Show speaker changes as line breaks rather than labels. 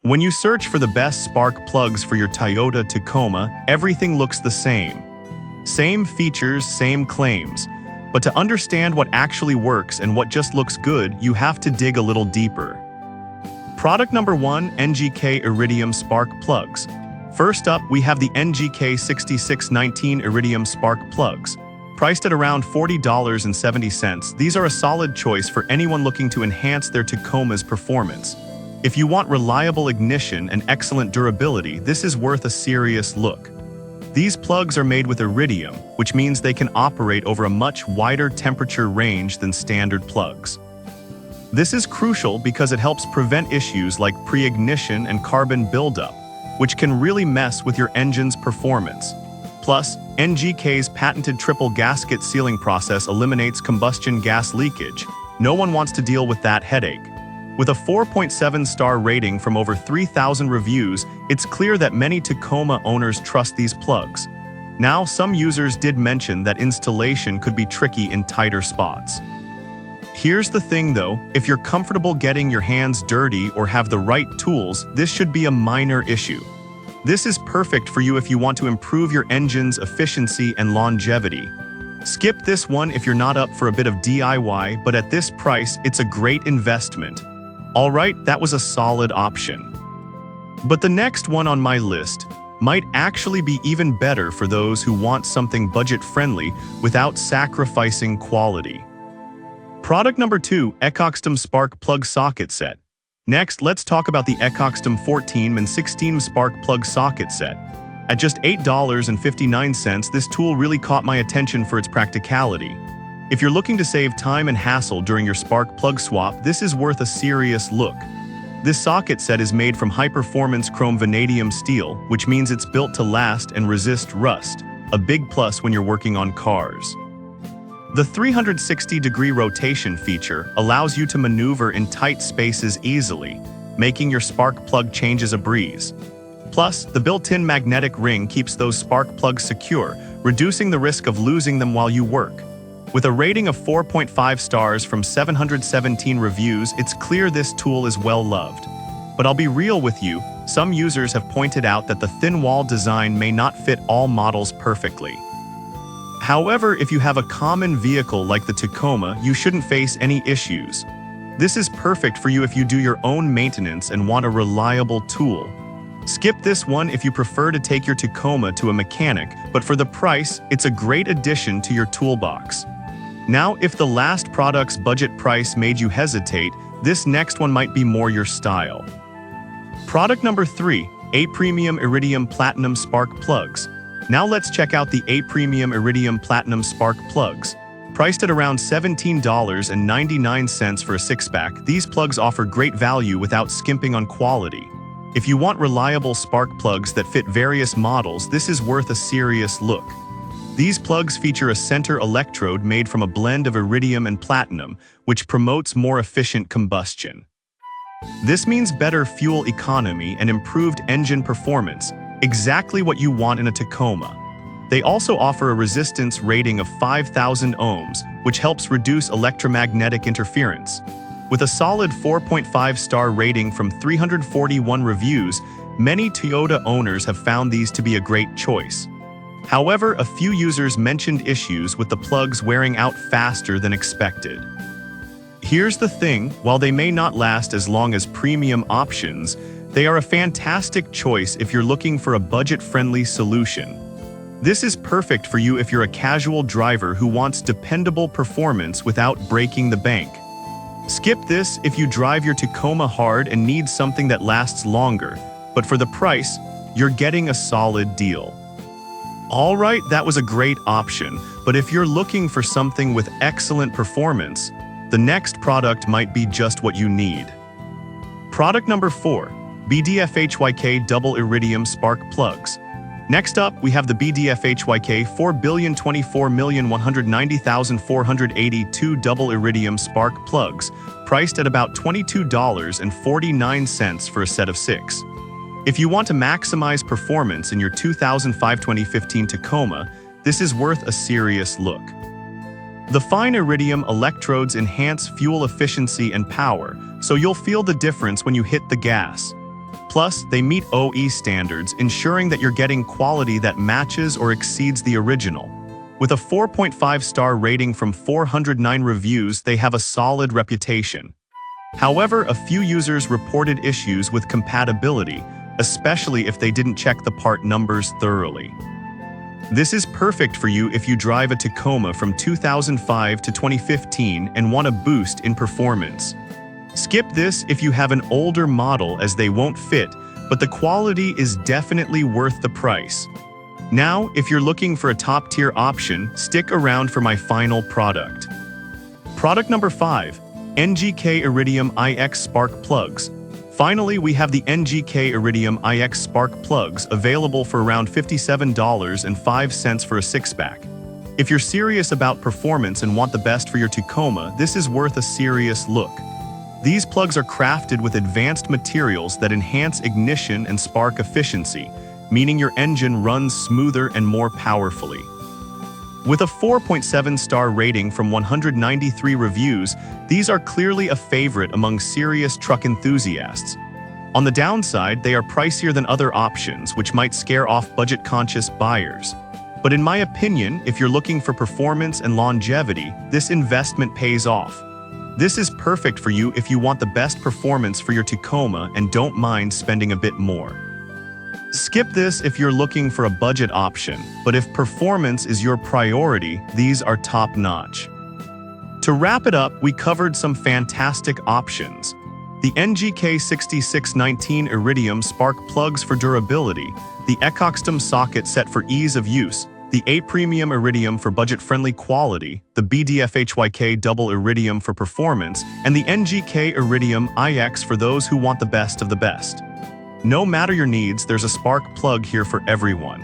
When you search for the best spark plugs for your Toyota Tacoma, everything looks the same. Same features, same claims. But to understand what actually works and what just looks good, you have to dig a little deeper. Product number 1, NGK Iridium Spark Plugs. First up, we have the NGK 6619 Iridium Spark Plugs. Priced at around $40.70, these are a solid choice for anyone looking to enhance their Tacoma's performance. If you want reliable ignition and excellent durability, this is worth a serious look. These plugs are made with iridium, which means they can operate over a much wider temperature range than standard plugs. This is crucial because it helps prevent issues like pre-ignition and carbon buildup, which can really mess with your engine's performance. Plus, NGK's patented triple gasket sealing process eliminates combustion gas leakage. No one wants to deal with that headache. With a 4.7-star rating from over 3,000 reviews, it's clear that many Tacoma owners trust these plugs. Now, some users did mention that installation could be tricky in tighter spots. Here's the thing though, if you're comfortable getting your hands dirty or have the right tools, this should be a minor issue. This is perfect for you if you want to improve your engine's efficiency and longevity. Skip this one if you're not up for a bit of DIY, but at this price, it's a great investment. Alright, that was a solid option. But the next one on my list might actually be even better for those who want something budget-friendly without sacrificing quality. Product number 2, Ecoxtom Spark Plug Socket Set. Next, let's talk about the Ecoxtom 14 and 16 Spark Plug Socket Set. At just $8.59, this tool really caught my attention for its practicality. If you're looking to save time and hassle during your spark plug swap, this is worth a serious look. This socket set is made from high-performance chrome vanadium steel, which means it's built to last and resist rust, a big plus when you're working on cars. The 360-degree rotation feature allows you to maneuver in tight spaces easily, making your spark plug changes a breeze. Plus, the built-in magnetic ring keeps those spark plugs secure, reducing the risk of losing them while you work. With a rating of 4.5 stars from 717 reviews, it's clear this tool is well loved. But I'll be real with you, some users have pointed out that the thin wall design may not fit all models perfectly. However, if you have a common vehicle like the Tacoma, you shouldn't face any issues. This is perfect for you if you do your own maintenance and want a reliable tool. Skip this one if you prefer to take your Tacoma to a mechanic, but for the price, it's a great addition to your toolbox. Now, if the last product's budget price made you hesitate, this next one might be more your style. Product number 3, A Premium Iridium Platinum Spark Plugs. Now let's check out the A Premium Iridium Platinum Spark Plugs. Priced at around $17.99 for a 6-pack, these plugs offer great value without skimping on quality. If you want reliable spark plugs that fit various models, this is worth a serious look. These plugs feature a center electrode made from a blend of iridium and platinum, which promotes more efficient combustion. This means better fuel economy and improved engine performance, exactly what you want in a Tacoma. They also offer a resistance rating of 5,000 ohms, which helps reduce electromagnetic interference. With a solid 4.5-star rating from 341 reviews, many Toyota owners have found these to be a great choice. However, a few users mentioned issues with the plugs wearing out faster than expected. Here's the thing, while they may not last as long as premium options, they are a fantastic choice if you're looking for a budget-friendly solution. This is perfect for you if you're a casual driver who wants dependable performance without breaking the bank. Skip this if you drive your Tacoma hard and need something that lasts longer, but for the price, you're getting a solid deal. Alright, that was a great option, but if you're looking for something with excellent performance, the next product might be just what you need. Product number 4, BDFHYK Double Iridium Spark Plugs. Next up, we have the BDFHYK 4,024,190,482 Double Iridium Spark Plugs, priced at about $22.49 for a set of 6. If you want to maximize performance in your 2005-2015 Tacoma, this is worth a serious look. The fine iridium electrodes enhance fuel efficiency and power, so you'll feel the difference when you hit the gas. Plus, they meet OE standards, ensuring that you're getting quality that matches or exceeds the original. With a 4.5-star rating from 409 reviews, they have a solid reputation. However, a few users reported issues with compatibility, especially if they didn't check the part numbers thoroughly. This is perfect for you if you drive a Tacoma from 2005 to 2015 and want a boost in performance. Skip this if you have an older model, as they won't fit, but the quality is definitely worth the price. Now, if you're looking for a top-tier option, stick around for my final product. Product number 5, NGK Iridium iX Spark Plugs. Finally, we have the NGK Iridium iX Spark Plugs available for around $57.05 for a 6-pack. If you're serious about performance and want the best for your Tacoma, this is worth a serious look. These plugs are crafted with advanced materials that enhance ignition and spark efficiency, meaning your engine runs smoother and more powerfully. With a 4.7-star rating from 193 reviews, these are clearly a favorite among serious truck enthusiasts. On the downside, they are pricier than other options, which might scare off budget-conscious buyers. But in my opinion, if you're looking for performance and longevity, this investment pays off. This is perfect for you if you want the best performance for your Tacoma and don't mind spending a bit more. Skip this if you're looking for a budget option, but if performance is your priority, these are top-notch. To wrap it up, we covered some fantastic options. The NGK 6619 Iridium Spark Plugs for durability, the Ecoxstem socket set for ease of use, the A Premium Iridium for budget-friendly quality, the BDFHYK Double Iridium for performance, and the NGK Iridium iX for those who want the best of the best. No matter your needs, there's a spark plug here for everyone.